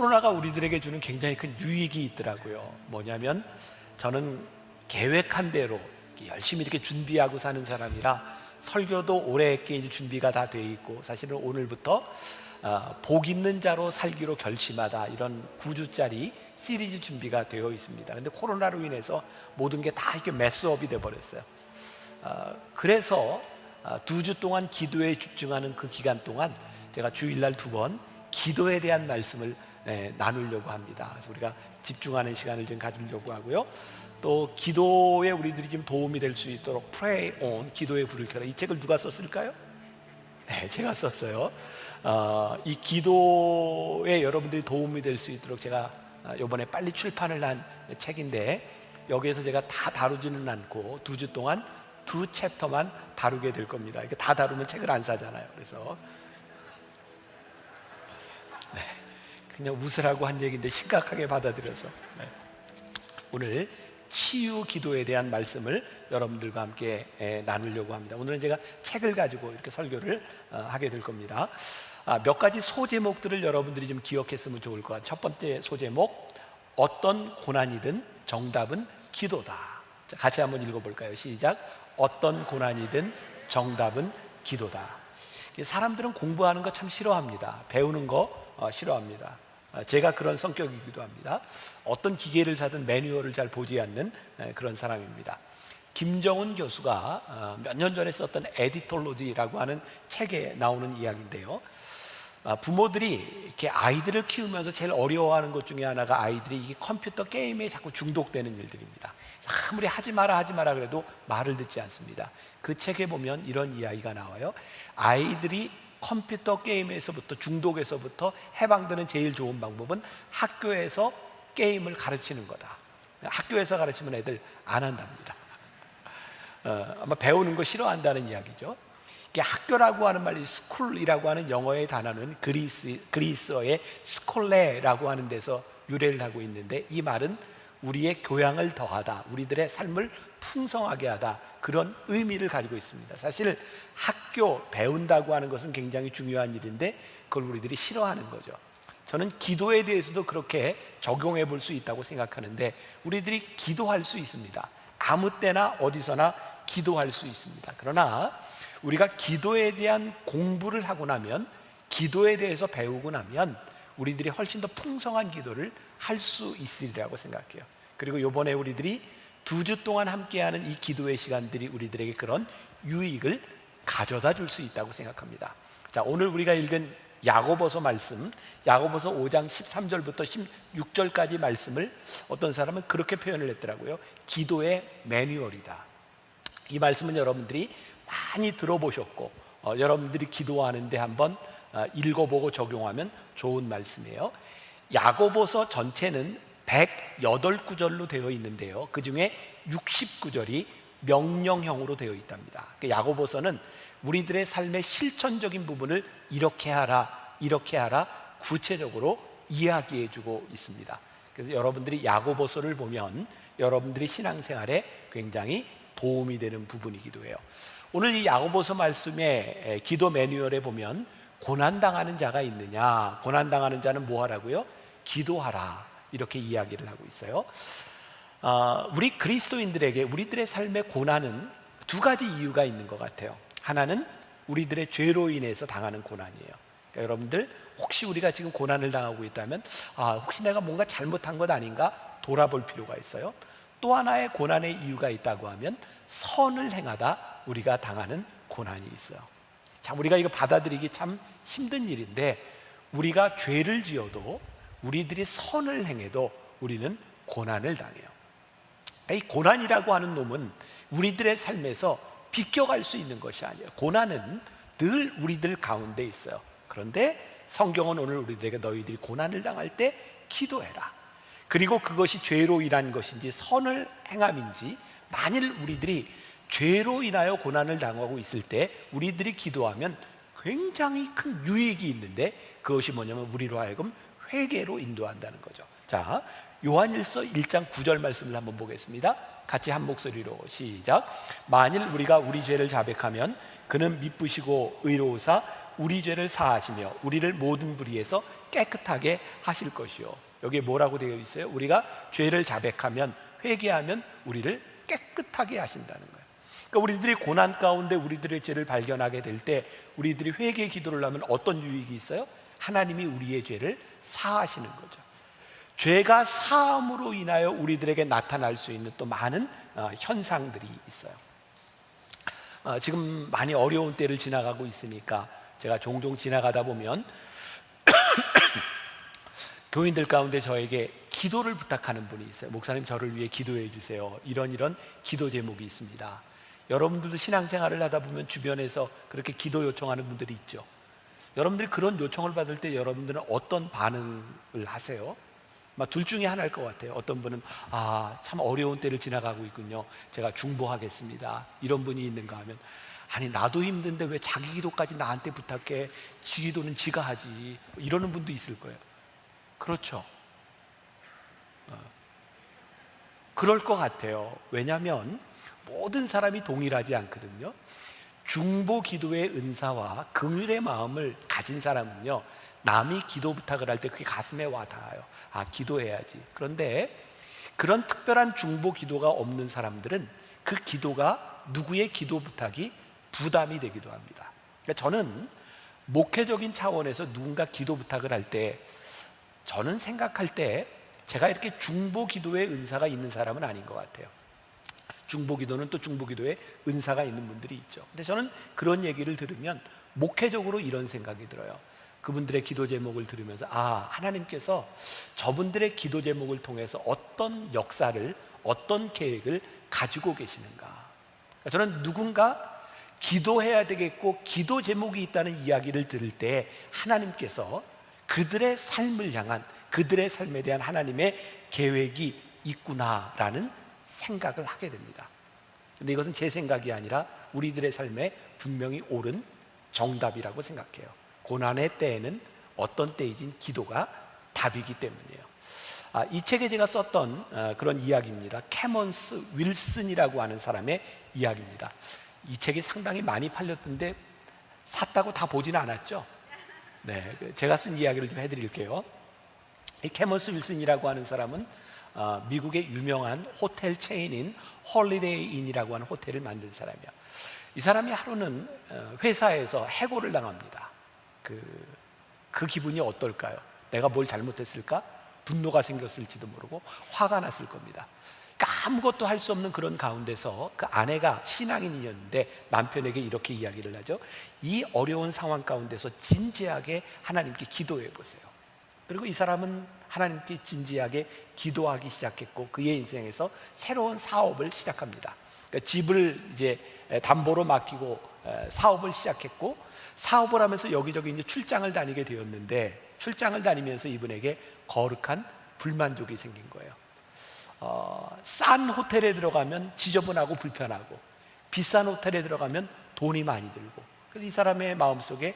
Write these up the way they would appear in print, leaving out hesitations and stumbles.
코로나가 우리들에게 주는 굉장히 큰 유익이 있더라고요. 뭐냐면 저는 계획한 대로 열심히 이렇게 준비하고 사는 사람이라 설교도 올해 깨일 준비가 다 돼 있고, 사실은 오늘부터 복 있는 자로 살기로 결심하다, 이런 9주짜리 시리즈 준비가 되어 있습니다. 근데 코로나로 인해서 모든 게 다 이렇게 메스업이 돼 버렸어요. 그래서 2주 동안 기도에 집중하는 그 기간 동안 제가 주일날 2번 기도에 대한 말씀을 나누려고 합니다. 그래서 우리가 집중하는 시간을 좀 가지려고 하고요. 또 기도에 우리들이 좀 도움이 될 수 있도록 Pray on, 기도의 불을 켜라, 이 책을 누가 썼을까요? 네, 제가 썼어요. 이 기도에 여러분들이 도움이 될 수 있도록 제가 이번에 빨리 출판을 한 책인데, 여기에서 제가 다 다루지는 않고 2주 동안 2챕터만 다루게 될 겁니다. 이게 다 다루면 책을 안 사잖아요. 그래서 그냥 웃으라고 한 얘기인데 심각하게 받아들여서 오늘 치유 기도에 대한 말씀을 여러분들과 함께 나누려고 합니다. 오늘은 제가 책을 가지고 이렇게 설교를 하게 될 겁니다. 몇 가지 소제목들을 여러분들이 좀 기억했으면 좋을 것 같아요. 첫 번째 소제목, 어떤 고난이든 정답은 기도다. 자, 같이 한번 읽어볼까요? 시작. 어떤 고난이든 정답은 기도다. 사람들은 공부하는 거 참 싫어합니다. 배우는 거 싫어합니다. 제가 그런 성격이기도 합니다. 어떤 기계를 사든 매뉴얼을 잘 보지 않는 그런 사람입니다. 김정은 교수가 몇 년 전에 썼던 에디톨로지라고 하는 책에 나오는 이야기인데요, 부모들이 이렇게 아이들을 키우면서 제일 어려워하는 것 중에 하나가 아이들이 이 컴퓨터 게임에 자꾸 중독되는 일들입니다. 아무리 하지 마라 그래도 말을 듣지 않습니다. 그 책에 보면 이런 이야기가 나와요. 아이들이 컴퓨터 게임에서부터, 중독에서부터 해방되는 제일 좋은 방법은 학교에서 게임을 가르치는 거다. 학교에서 가르치면 애들 안 한답니다. 아마 배우는 거 싫어한다는 이야기죠. 이게 학교라고 하는 말이 스쿨이라고 하는 영어의 단어는 그리스어의 스콜레라고 하는 데서 유래를 하고 있는데, 이 말은 우리의 교양을 더하다, 우리들의 삶을 풍성하게 하다, 그런 의미를 가지고 있습니다. 사실 학교 배운다고 하는 것은 굉장히 중요한 일인데 그걸 우리들이 싫어하는 거죠. 저는 기도에 대해서도 그렇게 적용해 볼 수 있다고 생각하는데, 우리들이 기도할 수 있습니다. 아무 때나 어디서나 기도할 수 있습니다. 그러나 우리가 기도에 대한 공부를 하고 나면, 기도에 대해서 배우고 나면 우리들이 훨씬 더 풍성한 기도를 할 수 있으리라고 생각해요. 그리고 이번에 우리들이 2주 동안 함께하는 이 기도의 시간들이 우리들에게 그런 유익을 가져다 줄 수 있다고 생각합니다. 자, 오늘 우리가 읽은 야고보서 말씀, 야고보서 5장 13절부터 16절까지 말씀을 어떤 사람은 그렇게 표현을 했더라고요. 기도의 매뉴얼이다. 이 말씀은 여러분들이 많이 들어보셨고 여러분들이 기도하는데 한번 읽어보고 적용하면 좋은 말씀이에요. 야고보서 전체는 108구절로 되어 있는데요, 그 중에 60구절이 명령형으로 되어 있답니다. 야고보서는 우리들의 삶의 실천적인 부분을 이렇게 하라, 이렇게 하라 구체적으로 이야기해 주고 있습니다. 그래서 여러분들이 야고보서를 보면 여러분들이 신앙생활에 굉장히 도움이 되는 부분이기도 해요. 오늘 이 야고보서 말씀의 기도 매뉴얼에 보면 고난당하는 자가 있느냐, 고난당하는 자는 뭐 하라고요? 기도하라, 이렇게 이야기를 하고 있어요. 우리 그리스도인들에게 우리들의 삶의 고난은 2가지 이유가 있는 것 같아요. 하나는 우리들의 죄로 인해서 당하는 고난이에요. 그러니까 여러분들, 혹시 우리가 지금 고난을 당하고 있다면 혹시 내가 뭔가 잘못한 것 아닌가 돌아볼 필요가 있어요. 또 하나의 고난의 이유가 있다고 하면 선을 행하다 우리가 당하는 고난이 있어요. 자, 우리가 이거 받아들이기 참 힘든 일인데, 우리가 죄를 지어도 우리들이 선을 행해도 우리는 고난을 당해요. 이 고난이라고 하는 놈은 우리들의 삶에서 비껴갈 수 있는 것이 아니에요. 고난은 늘 우리들 가운데 있어요. 그런데 성경은 오늘 우리들에게 너희들이 고난을 당할 때 기도해라, 그리고 그것이 죄로 인한 것인지 선을 행함인지, 만일 우리들이 죄로 인하여 고난을 당하고 있을 때 우리들이 기도하면 굉장히 큰 유익이 있는데, 그것이 뭐냐면 우리로 하여금 회개로 인도한다는 거죠. 자, 요한일서 1장 9절 말씀을 한번 보겠습니다. 같이 한 목소리로 시작. 만일 우리가 우리 죄를 자백하면 그는 미쁘시고 의로우사 우리 죄를 사하시며 우리를 모든 불의에서 깨끗하게 하실 것이요. 여기에 뭐라고 되어 있어요? 우리가 죄를 자백하면, 회개하면 우리를 깨끗하게 하신다는 거예요. 그러니까 우리들이 고난 가운데 우리들의 죄를 발견하게 될 때 우리들이 회개 기도를 하면 어떤 유익이 있어요? 하나님이 우리의 죄를 사하시는 거죠. 죄가 사함으로 인하여 우리들에게 나타날 수 있는 또 많은 현상들이 있어요. 지금 많이 어려운 때를 지나가고 있으니까 제가 종종 지나가다 보면 교인들 가운데 저에게 기도를 부탁하는 분이 있어요. 목사님, 저를 위해 기도해 주세요. 이런 기도 제목이 있습니다. 여러분들도 신앙생활을 하다 보면 주변에서 그렇게 기도 요청하는 분들이 있죠. 여러분들이 그런 요청을 받을 때 여러분들은 어떤 반응을 하세요? 둘 중에 하나일 것 같아요. 어떤 분은 참 어려운 때를 지나가고 있군요, 제가 중보하겠습니다, 이런 분이 있는가 하면, 아니 나도 힘든데 왜 자기 기도까지 나한테 부탁해, 지 기도는 지가 하지, 이러는 분도 있을 거예요. 그렇죠. 그럴 것 같아요. 왜냐하면 모든 사람이 동일하지 않거든요. 중보 기도의 은사와 긍휼의 마음을 가진 사람은요, 남이 기도 부탁을 할 때 그게 가슴에 와 닿아요. 기도해야지. 그런데 그런 특별한 중보 기도가 없는 사람들은 그 기도가, 누구의 기도 부탁이 부담이 되기도 합니다. 그러니까 저는 목회적인 차원에서 누군가 기도 부탁을 할 때, 저는 생각할 때 제가 이렇게 중보 기도의 은사가 있는 사람은 아닌 것 같아요. 중보 기도는 또 중보 기도에 은사가 있는 분들이 있죠. 근데 저는 그런 얘기를 들으면 목회적으로 이런 생각이 들어요. 그분들의 기도 제목을 들으면서 하나님께서 저분들의 기도 제목을 통해서 어떤 역사를, 어떤 계획을 가지고 계시는가. 저는 누군가 기도해야 되겠고 기도 제목이 있다는 이야기를 들을 때 하나님께서 그들의 삶을 향한, 그들의 삶에 대한 하나님의 계획이 있구나라는 생각을 하게 됩니다. 근데 이것은 제 생각이 아니라 우리들의 삶에 분명히 옳은 정답이라고 생각해요. 고난의 때에는 어떤 때이든 기도가 답이기 때문이에요. 이 책에 제가 썼던 그런 이야기입니다. 캐먼스 윌슨이라고 하는 사람의 이야기입니다. 이 책이 상당히 많이 팔렸던데 샀다고 다 보지는 않았죠. 네, 제가 쓴 이야기를 좀 해드릴게요. 이 캐먼스 윌슨이라고 하는 사람은 미국의 유명한 호텔 체인인 홀리데이 인이라고 하는 호텔을 만든 사람이야. 이 사람이 하루는 회사에서 해고를 당합니다. 그 기분이 어떨까요? 내가 뭘 잘못했을까? 분노가 생겼을지도 모르고 화가 났을 겁니다. 그러니까 아무것도 할 수 없는 그런 가운데서 그 아내가 신앙인이었는데 남편에게 이렇게 이야기를 하죠. 이 어려운 상황 가운데서 진지하게 하나님께 기도해 보세요. 그리고 이 사람은 하나님께 진지하게 기도하기 시작했고 그의 인생에서 새로운 사업을 시작합니다. 그러니까 집을 이제 담보로 맡기고 사업을 시작했고, 사업을 하면서 여기저기 이제 출장을 다니게 되었는데, 출장을 다니면서 이분에게 거룩한 불만족이 생긴 거예요. 싼 호텔에 들어가면 지저분하고 불편하고, 비싼 호텔에 들어가면 돈이 많이 들고, 그래서 이 사람의 마음속에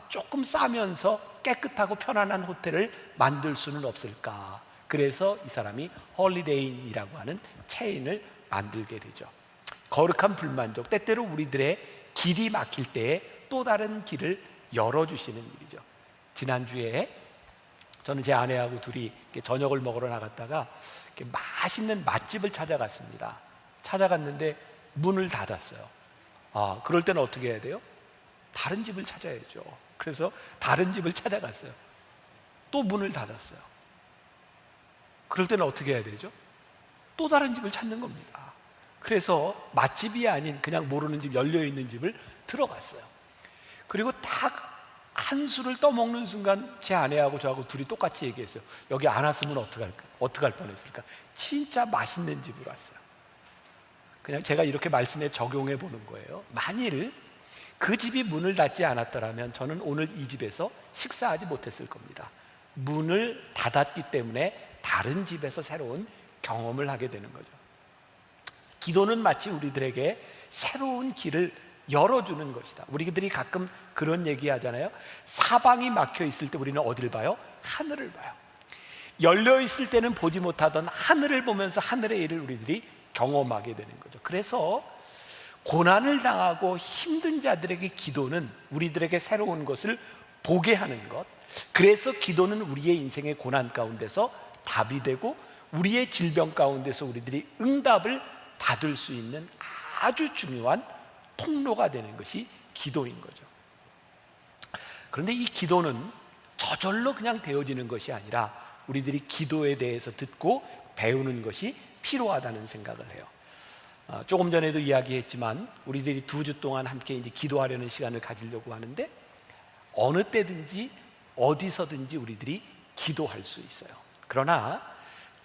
조금 싸면서 깨끗하고 편안한 호텔을 만들 수는 없을까. 그래서 이 사람이 홀리데이인이라고 하는 체인을 만들게 되죠. 거룩한 불만족, 때때로 우리들의 길이 막힐 때에 또 다른 길을 열어주시는 일이죠. 지난주에 저는 제 아내하고 둘이 저녁을 먹으러 나갔다가 맛있는 맛집을 찾아갔습니다. 찾아갔는데 문을 닫았어요. 그럴 때는 어떻게 해야 돼요? 다른 집을 찾아야죠. 그래서 다른 집을 찾아갔어요. 또 문을 닫았어요. 그럴 때는 어떻게 해야 되죠? 또 다른 집을 찾는 겁니다. 그래서 맛집이 아닌 그냥 모르는 집, 열려있는 집을 들어갔어요. 그리고 딱 한 술을 떠먹는 순간 제 아내하고 저하고 둘이 똑같이 얘기했어요. 여기 안 왔으면 어떡할 뻔했을까? 진짜 맛있는 집으로 왔어요. 그냥 제가 이렇게 말씀에 적용해 보는 거예요. 만일 그 집이 문을 닫지 않았더라면 저는 오늘 이 집에서 식사하지 못했을 겁니다. 문을 닫았기 때문에 다른 집에서 새로운 경험을 하게 되는 거죠. 기도는 마치 우리들에게 새로운 길을 열어주는 것이다. 우리들이 가끔 그런 얘기 하잖아요. 사방이 막혀 있을 때 우리는 어디를 봐요? 하늘을 봐요. 열려 있을 때는 보지 못하던 하늘을 보면서 하늘의 일을 우리들이 경험하게 되는 거죠. 그래서 고난을 당하고 힘든 자들에게 기도는 우리들에게 새로운 것을 보게 하는 것, 그래서 기도는 우리의 인생의 고난 가운데서 답이 되고 우리의 질병 가운데서 우리들이 응답을 받을 수 있는 아주 중요한 통로가 되는 것이 기도인 거죠. 그런데 이 기도는 저절로 그냥 되어지는 것이 아니라 우리들이 기도에 대해서 듣고 배우는 것이 필요하다는 생각을 해요. 조금 전에도 이야기했지만 우리들이 2주 동안 함께 이제 기도하려는 시간을 가지려고 하는데 어느 때든지 어디서든지 우리들이 기도할 수 있어요. 그러나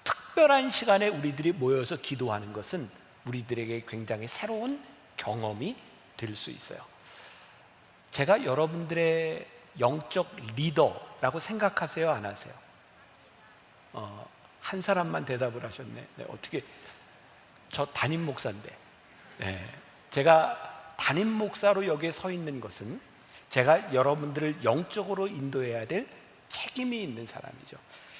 특별한 시간에 우리들이 모여서 기도하는 것은 우리들에게 굉장히 새로운 경험이 될 수 있어요. 제가 여러분들의 영적 리더라고 생각하세요? 안 하세요? 한 사람만 대답을 하셨네. 네, 어떻게? 저 담임 목사인데. 네, 제가 담임 목사로 여기에 서 있는 것은 제가 여러분들을 영적으로 인도해야 될 책임이 있는 사람이죠.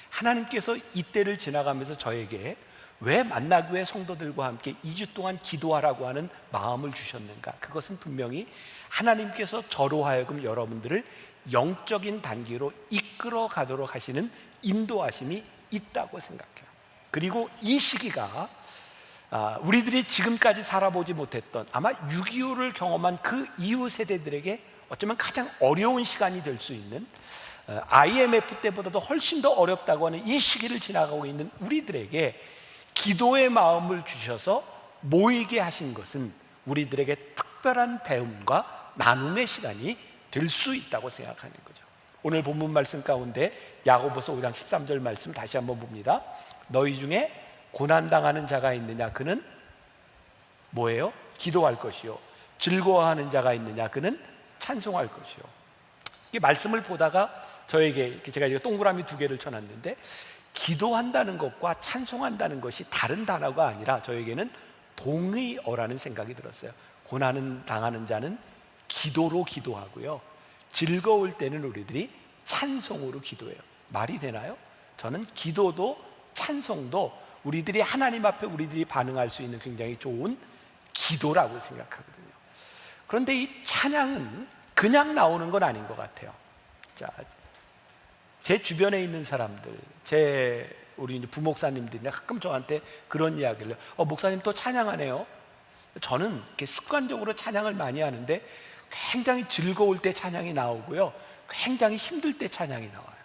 하나님께서 이때를 지나가면서 저에게 왜 만나교회 성도들과 함께 2주 동안 기도하라고 하는 마음을 주셨는가? 그것은 분명히 하나님께서 저로 하여금 여러분들을 영적인 단계로 이끌어 가도록 하시는 인도하심이 있다고 생각해요. 그리고 이 시기가 우리들이 지금까지 살아보지 못했던 아마 6.25를 경험한 그 이후 세대들에게 어쩌면 가장 어려운 시간이 될 수 있는, IMF 때보다도 훨씬 더 어렵다고 하는 이 시기를 지나가고 있는 우리들에게 기도의 마음을 주셔서 모이게 하신 것은 우리들에게 특별한 배움과 나눔의 시간이 될 수 있다고 생각하는 거죠. 오늘 본문 말씀 가운데 야고보서 5장 13절 말씀 다시 한번 봅니다. 너희 중에 고난당하는 자가 있느냐? 그는 뭐예요? 기도할 것이요. 즐거워하는 자가 있느냐? 그는 찬송할 것이요. 이 말씀을 보다가 저에게 제가 동그라미 2개를 쳐놨는데, 기도한다는 것과 찬송한다는 것이 다른 단어가 아니라 저에게는 동의어라는 생각이 들었어요. 고난을 당하는 자는 기도로 기도하고요, 즐거울 때는 우리들이 찬송으로 기도해요. 말이 되나요? 저는 기도도 찬송도 우리들이 하나님 앞에 우리들이 반응할 수 있는 굉장히 좋은 기도라고 생각하거든요. 그런데 이 찬양은 그냥 나오는 건 아닌 것 같아요. 자, 제 주변에 있는 사람들, 우리 부목사님들이 가끔 저한테 그런 이야기를 해요. 목사님 또 찬양하네요. 저는 이렇게 습관적으로 찬양을 많이 하는데 굉장히 즐거울 때 찬양이 나오고요, 굉장히 힘들 때 찬양이 나와요.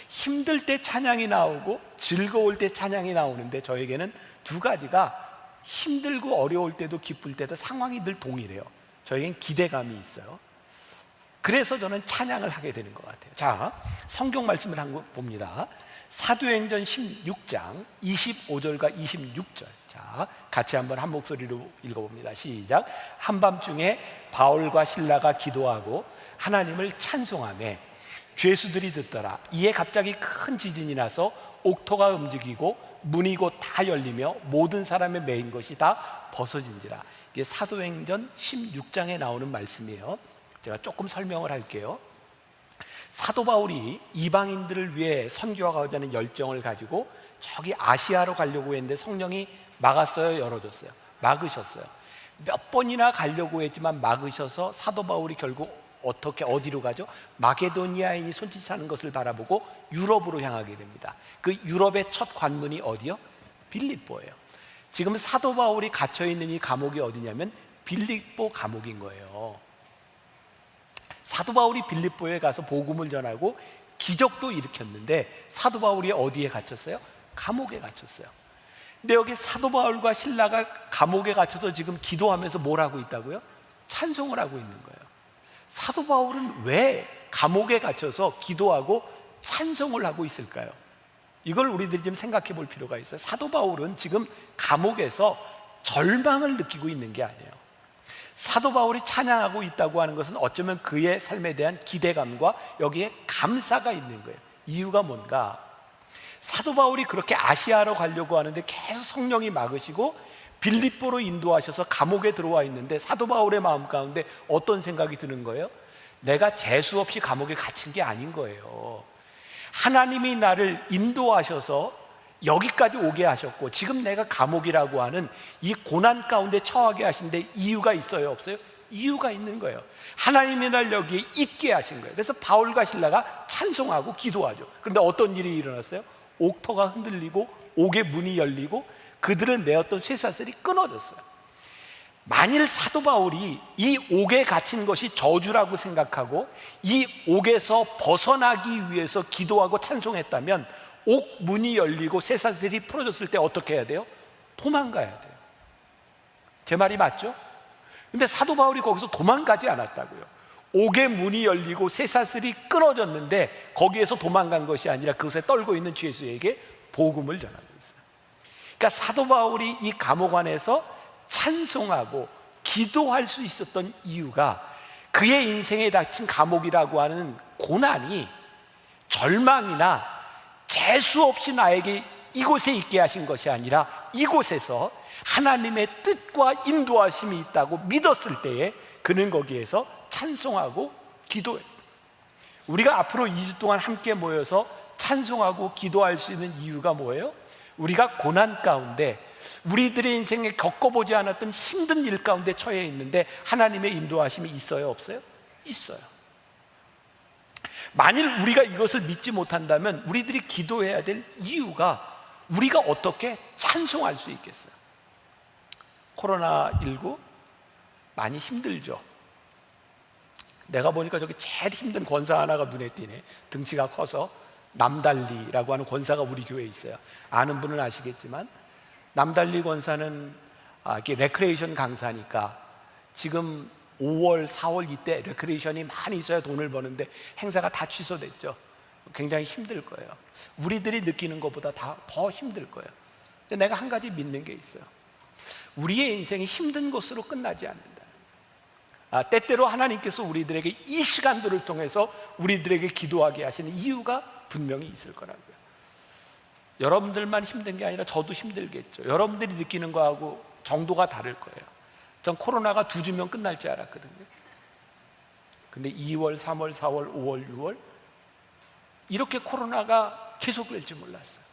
힘들 때 찬양이 나오고 즐거울 때 찬양이 나오는데 저에게는 두 가지가 힘들고 어려울 때도 기쁠 때도 상황이 늘 동일해요. 저에겐 기대감이 있어요. 그래서 저는 찬양을 하게 되는 것 같아요. 자, 성경 말씀을 한번 봅니다. 사도행전 16장 25절과 26절. 자, 같이 한번 한 목소리로 읽어봅니다. 시작. 한밤중에 바울과 실라가 기도하고 하나님을 찬송하며 죄수들이 듣더라. 이에 갑자기 큰 지진이 나서 옥토가 움직이고 문이 곧 다 열리며 모든 사람의 매인 것이 다 벗어진지라. 이게 사도행전 16장에 나오는 말씀이에요. 제가 조금 설명을 할게요. 사도 바울이 이방인들을 위해 선교하고자 하는 열정을 가지고 저기 아시아로 가려고 했는데 성령이 막았어요, 열어줬어요? 막으셨어요. 몇 번이나 가려고 했지만 막으셔서 사도 바울이 결국 어디로 가죠? 마게도니아인이 손짓하는 것을 바라보고 유럽으로 향하게 됩니다. 그 유럽의 첫 관문이 어디요? 빌립보예요. 지금 사도 바울이 갇혀있는 이 감옥이 어디냐면 빌립보 감옥인 거예요. 사도 바울이 빌립보에 가서 복음을 전하고 기적도 일으켰는데 사도 바울이 어디에 갇혔어요? 감옥에 갇혔어요. 근데 여기 사도 바울과 실라가 감옥에 갇혀서 지금 기도하면서 뭘 하고 있다고요? 찬송을 하고 있는 거예요. 사도 바울은 왜 감옥에 갇혀서 기도하고 찬송을 하고 있을까요? 이걸 우리들이 좀 생각해 볼 필요가 있어요. 사도 바울은 지금 감옥에서 절망을 느끼고 있는 게 아니에요. 사도 바울이 찬양하고 있다고 하는 것은 어쩌면 그의 삶에 대한 기대감과 여기에 감사가 있는 거예요. 이유가 뭔가? 사도 바울이 그렇게 아시아로 가려고 하는데 계속 성령이 막으시고 빌립보로 인도하셔서 감옥에 들어와 있는데 사도 바울의 마음 가운데 어떤 생각이 드는 거예요? 내가 재수 없이 감옥에 갇힌 게 아닌 거예요. 하나님이 나를 인도하셔서 여기까지 오게 하셨고 지금 내가 감옥이라고 하는 이 고난 가운데 처하게 하신 데 이유가 있어요, 없어요? 이유가 있는 거예요. 하나님의 날 여기에 있게 하신 거예요. 그래서 바울과 실라가 찬송하고 기도하죠. 그런데 어떤 일이 일어났어요? 옥터가 흔들리고 옥의 문이 열리고 그들을 메었던 쇠사슬이 끊어졌어요. 만일 사도 바울이 이 옥에 갇힌 것이 저주라고 생각하고 이 옥에서 벗어나기 위해서 기도하고 찬송했다면 옥 문이 열리고 쇠사슬이 풀어졌을 때 어떻게 해야 돼요? 도망가야 돼요. 제 말이 맞죠? 근데 사도 바울이 거기서 도망가지 않았다고요. 옥의 문이 열리고 쇠사슬이 끊어졌는데 거기에서 도망간 것이 아니라 그것에 떨고 있는 죄수에게 복음을 전하고 있어요. 그러니까 사도 바울이 이 감옥 안에서 찬송하고 기도할 수 있었던 이유가 그의 인생에 닥친 감옥이라고 하는 고난이 절망이나 재수 없이 나에게 이곳에 있게 하신 것이 아니라 이곳에서 하나님의 뜻과 인도하심이 있다고 믿었을 때에 그는 거기에서 찬송하고 기도해요. 우리가 앞으로 2주 동안 함께 모여서 찬송하고 기도할 수 있는 이유가 뭐예요? 우리가 고난 가운데 우리들의 인생에 겪어보지 않았던 힘든 일 가운데 처해 있는데 하나님의 인도하심이 있어요, 없어요? 있어요. 만일 우리가 이것을 믿지 못한다면 우리들이 기도해야 될 이유가 우리가 어떻게 찬송할 수 있겠어요? 코로나19 많이 힘들죠. 내가 보니까 저기 제일 힘든 권사 하나가 눈에 띄네. 등치가 커서 남달리라고 하는 권사가 우리 교회에 있어요. 아는 분은 아시겠지만 남달리 권사는 레크레이션 강사니까 지금 5월, 4월 이때 레크레이션이 많이 있어야 돈을 버는데 행사가 다 취소됐죠. 굉장히 힘들 거예요. 우리들이 느끼는 것보다 더 힘들 거예요. 근데 내가 한 가지 믿는 게 있어요. 우리의 인생이 힘든 것으로 끝나지 않는다. 때때로 하나님께서 우리들에게 이 시간들을 통해서 우리들에게 기도하게 하시는 이유가 분명히 있을 거라고요. 여러분들만 힘든 게 아니라 저도 힘들겠죠. 여러분들이 느끼는 거하고 정도가 다를 거예요. 전 코로나가 2주면 끝날 줄 알았거든요. 근데 2월, 3월, 4월, 5월, 6월 이렇게 코로나가 계속될지 몰랐어요.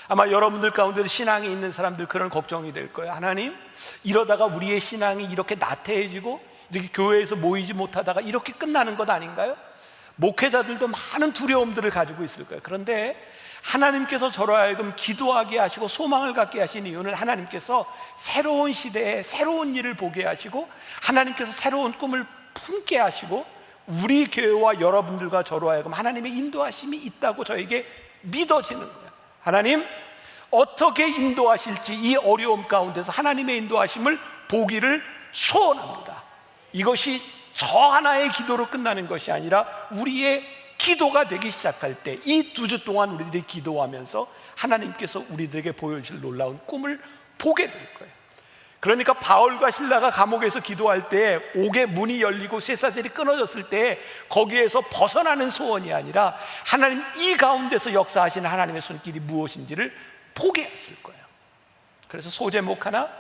아마 여러분들 가운데도 신앙이 있는 사람들 그런 걱정이 될 거예요. 하나님, 이러다가 우리의 신앙이 이렇게 나태해지고 이렇게 교회에서 모이지 못하다가 이렇게 끝나는 것 아닌가요? 목회자들도 많은 두려움들을 가지고 있을 거예요. 그런데 하나님께서 저로 하여금 기도하게 하시고 소망을 갖게 하신 이유는 하나님께서 새로운 시대에 새로운 일을 보게 하시고 하나님께서 새로운 꿈을 품게 하시고 우리 교회와 여러분들과 저로 하여금 하나님의 인도하심이 있다고 저에게 믿어지는 거예요. 하나님, 어떻게 인도하실지 이 어려움 가운데서 하나님의 인도하심을 보기를 소원합니다. 이것이 저 하나의 기도로 끝나는 것이 아니라 우리의 기도가 되기 시작할 때 이 2주 동안 우리들이 기도하면서 하나님께서 우리들에게 보여주실 놀라운 꿈을 보게 될 거예요. 그러니까 바울과 실라가 감옥에서 기도할 때 옥의 문이 열리고 쇠사슬이 끊어졌을 때 거기에서 벗어나는 소원이 아니라 하나님 이 가운데서 역사하시는 하나님의 손길이 무엇인지를 보게 하실 거예요. 그래서 소제목 하나,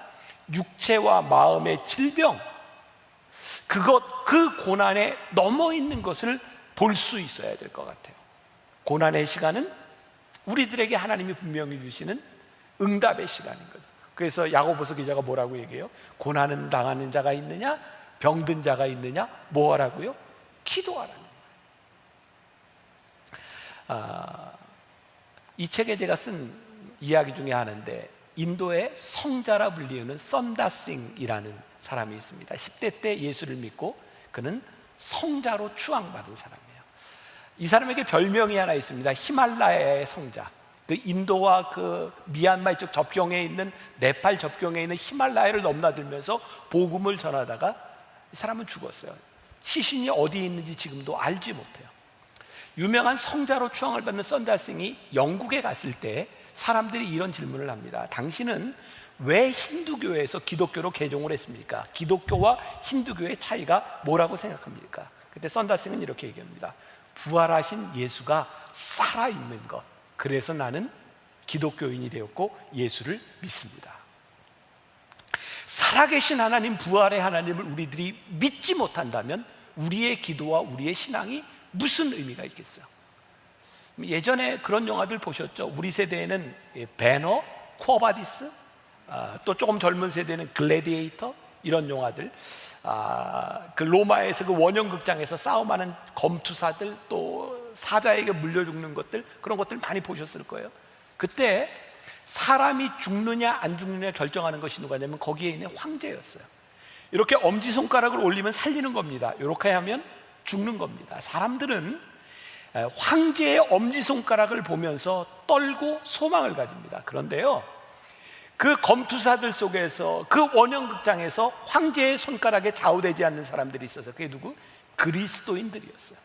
육체와 마음의 질병, 그 고난에 넘어 있는 것을 볼 수 있어야 될 것 같아요. 고난의 시간은 우리들에게 하나님이 분명히 주시는 응답의 시간인 거죠. 그래서 야고보서 기자가 뭐라고 얘기해요? 고난은 당하는 자가 있느냐? 병든 자가 있느냐? 뭐 하라고요? 기도하라는 거예요. 이 책에 제가 쓴 이야기 중에 하나인데 인도의 성자라 불리우는 선다싱이라는 사람이 있습니다. 10대 때 예수를 믿고 그는 성자로 추앙받은 사람이에요. 이 사람에게 별명이 하나 있습니다. 히말라야의 성자. 그 인도와 그 미얀마 이쪽 접경에 있는 네팔 접경에 있는 히말라야를 넘나들면서 복음을 전하다가 이 사람은 죽었어요. 시신이 어디에 있는지 지금도 알지 못해요. 유명한 성자로 추앙을 받는 선다싱이 영국에 갔을 때 사람들이 이런 질문을 합니다. 당신은 왜 힌두교에서 기독교로 개종을 했습니까? 기독교와 힌두교의 차이가 뭐라고 생각합니까? 그때 선다싱은 이렇게 얘기합니다. 부활하신 예수가 살아있는 것, 그래서 나는 기독교인이 되었고 예수를 믿습니다. 살아계신 하나님, 부활의 하나님을 우리들이 믿지 못한다면 우리의 기도와 우리의 신앙이 무슨 의미가 있겠어요? 예전에 그런 영화들 보셨죠? 우리 세대에는 배너, 쿠어바디스, 또 조금 젊은 세대는 글래디에이터, 이런 영화들, 그 로마에서 그 원형극장에서 싸움하는 검투사들, 또 사자에게 물려 죽는 것들, 그런 것들 많이 보셨을 거예요. 그때 사람이 죽느냐 안 죽느냐 결정하는 것이 누가냐면 거기에 있는 황제였어요. 이렇게 엄지손가락을 올리면 살리는 겁니다. 이렇게 하면 죽는 겁니다. 사람들은 황제의 엄지손가락을 보면서 떨고 소망을 가집니다. 그런데요, 그 검투사들 속에서, 그 원형극장에서 황제의 손가락에 좌우되지 않는 사람들이 있어서, 그게 누구? 그리스도인들이었어요.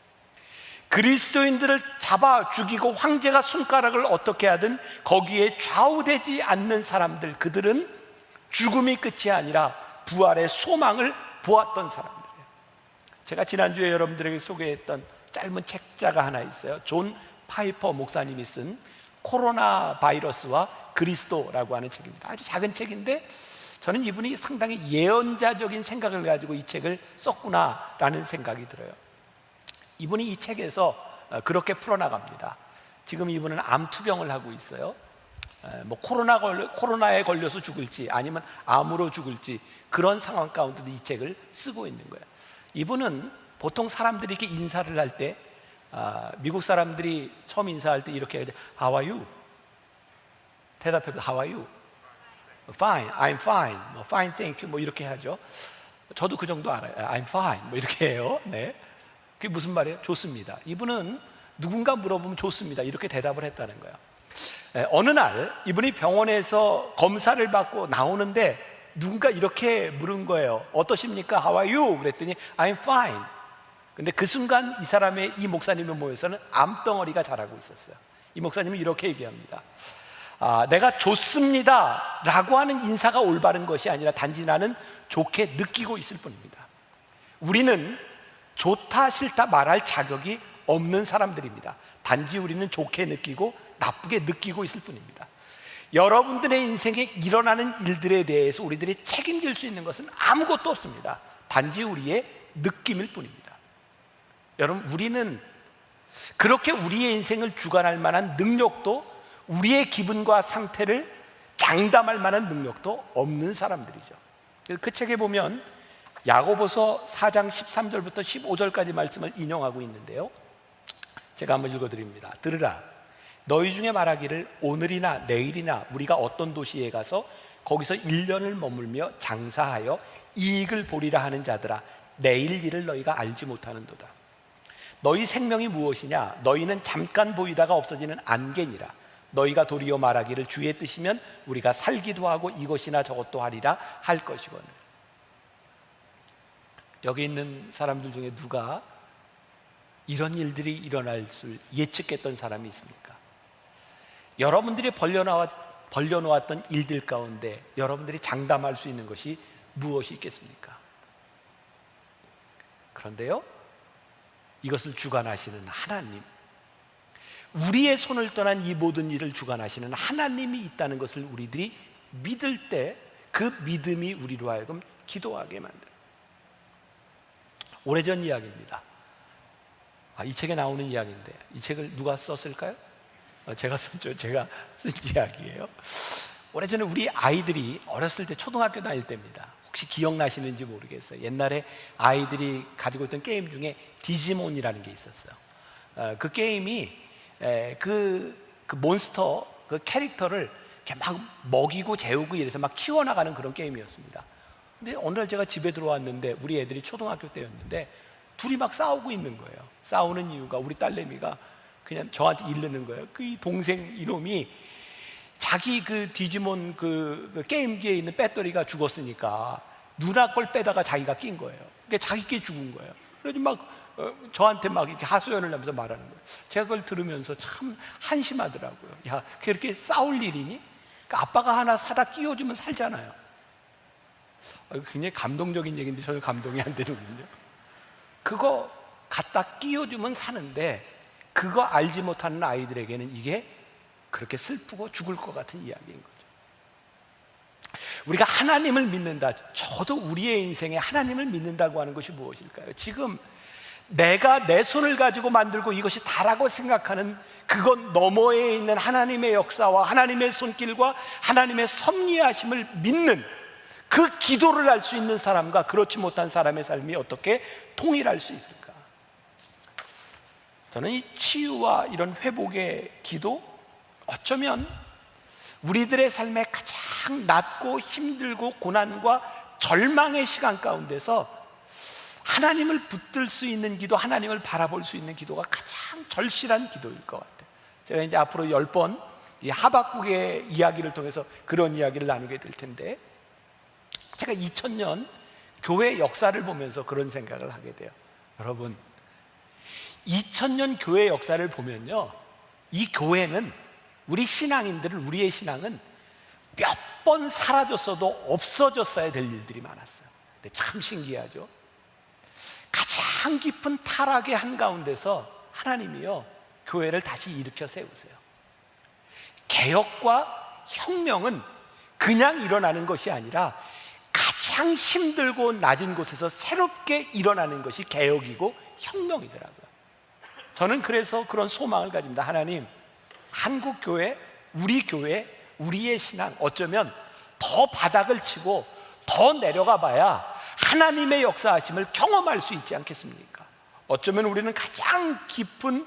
그리스도인들을 잡아 죽이고 황제가 손가락을 어떻게 하든 거기에 좌우되지 않는 사람들, 그들은 죽음이 끝이 아니라 부활의 소망을 보았던 사람들이에요. 제가 지난주에 여러분들에게 소개했던 짧은 책자가 하나 있어요. 존 파이퍼 목사님이 쓴 코로나 바이러스와 그리스도라고 하는 책입니다. 아주 작은 책인데 저는 이분이 상당히 예언자적인 생각을 가지고 이 책을 썼구나라는 생각이 들어요. 이분이 이 책에서 그렇게 풀어나갑니다. 지금 이분은 암투병을 하고 있어요. 뭐 코로나에 걸려서 죽을지 아니면 암으로 죽을지 그런 상황 가운데도 이 책을 쓰고 있는 거예요. 이분은 보통 사람들이 이렇게 인사를 할 때, 미국 사람들이 처음 인사할 때 이렇게 해야 돼. How are you? 대답해도 How are you? Fine, I'm fine. 뭐, fine, thank you. 뭐 이렇게 하죠. 저도 그 정도 알아요. I'm fine. 뭐 이렇게 해요. 네. 그게 무슨 말이에요? 좋습니다. 이분은 누군가 물어보면 좋습니다. 이렇게 대답을 했다는 거예요. 어느 날 이분이 병원에서 검사를 받고 나오는데 누군가 이렇게 물은 거예요. 어떠십니까? How are you? 그랬더니 I'm fine. 근데 그 순간 이 목사님의 모여서는 암덩어리가 자라고 있었어요. 이 목사님은 이렇게 얘기합니다. 내가 좋습니다 라고 하는 인사가 올바른 것이 아니라 단지 나는 좋게 느끼고 있을 뿐입니다. 우리는 좋다 싫다 말할 자격이 없는 사람들입니다. 단지 우리는 좋게 느끼고 나쁘게 느끼고 있을 뿐입니다. 여러분들의 인생에 일어나는 일들에 대해서 우리들이 책임질 수 있는 것은 아무것도 없습니다. 단지 우리의 느낌일 뿐입니다. 여러분, 우리는 그렇게 우리의 인생을 주관할 만한 능력도, 우리의 기분과 상태를 장담할 만한 능력도 없는 사람들이죠. 그 책에 보면 야고보서 4장 13절부터 15절까지 말씀을 인용하고 있는데요, 제가 한번 읽어드립니다. 들으라. 너희 중에 말하기를 오늘이나 내일이나 우리가 어떤 도시에 가서 거기서 1년을 머물며 장사하여 이익을 보리라 하는 자들아, 내일 일을 너희가 알지 못하는도다. 너희 생명이 무엇이냐? 너희는 잠깐 보이다가 없어지는 안개니라. 너희가 도리어 말하기를 주의 뜻이면 우리가 살기도 하고 이것이나 저것도 하리라 할 것이거늘. 여기 있는 사람들 중에 누가 이런 일들이 일어날 줄 예측했던 사람이 있습니까? 여러분들이 벌려놓았던 일들 가운데 여러분들이 장담할 수 있는 것이 무엇이 있겠습니까? 그런데요, 이것을 주관하시는 하나님, 우리의 손을 떠난 이 모든 일을 주관하시는 하나님이 있다는 것을 우리들이 믿을 때 그 믿음이 우리로 하여금 기도하게 만들어요. 오래전 이야기입니다. 이 책에 나오는 이야기인데 이 책을 누가 썼을까요? 제가 썼죠. 제가 쓴 이야기예요. 오래전에 우리 아이들이 어렸을 때 초등학교 다닐 때입니다. 혹시 기억나시는지 모르겠어요. 옛날에 아이들이 가지고 있던 게임 중에 디지몬이라는 게 있었어요. 그 게임이 그 몬스터, 그 캐릭터를 이렇게 막 먹이고 재우고 이래서 막 키워나가는 그런 게임이었습니다. 근데 어느 날 제가 집에 들어왔는데 우리 애들이 초등학교 때였는데 둘이 막 싸우고 있는 거예요. 싸우는 이유가 우리 딸내미가 그냥 저한테 이르는 거예요. 그 동생 이놈이 자기 그 디지몬 그 게임기에 있는 배터리가 죽었으니까 누나 걸 빼다가 자기가 낀 거예요. 그러니까 자기께 죽은 거예요. 그래서 막 저한테 막 이렇게 하소연을 하면서 말하는 거예요. 제가 그걸 들으면서 참 한심하더라고요. 야, 그렇게 싸울 일이니? 그러니까 아빠가 하나 사다 끼워주면 살잖아요. 굉장히 감동적인 얘기인데 저는 감동이 안 되는군요. 그거 갖다 끼워주면 사는데 그거 알지 못하는 아이들에게는 이게 그렇게 슬프고 죽을 것 같은 이야기인 거죠. 우리가 하나님을 믿는다, 저도 우리의 인생에 하나님을 믿는다고 하는 것이 무엇일까요? 지금 내가 내 손을 가지고 만들고 이것이 다라고 생각하는 그것 너머에 있는 하나님의 역사와 하나님의 손길과 하나님의 섭리하심을 믿는 그 기도를 할 수 있는 사람과 그렇지 못한 사람의 삶이 어떻게 통일할 수 있을까? 저는 이 치유와 이런 회복의 기도, 어쩌면 우리들의 삶에 가장 낮고 힘들고 고난과 절망의 시간 가운데서 하나님을 붙들 수 있는 기도, 하나님을 바라볼 수 있는 기도가 가장 절실한 기도일 것 같아요. 제가 이제 앞으로 10번 이 하박국의 이야기를 통해서 그런 이야기를 나누게 될 텐데, 제가 2000년 교회 역사를 보면서 그런 생각을 하게 돼요. 여러분, 2000년 교회 역사를 보면요, 이 교회는 우리의 신앙은 몇 번 사라졌어도 없어졌어야 될 일들이 많았어요. 근데 참 신기하죠. 가장 깊은 타락의 한가운데서 하나님이요, 교회를 다시 일으켜 세우세요. 개혁과 혁명은 그냥 일어나는 것이 아니라 가장 힘들고 낮은 곳에서 새롭게 일어나는 것이 개혁이고 혁명이더라고요. 저는 그래서 그런 소망을 가집니다. 하나님, 한국 교회, 우리의 신앙, 어쩌면 더 바닥을 치고 더 내려가 봐야 하나님의 역사하심을 경험할 수 있지 않겠습니까? 어쩌면 우리는 가장 깊은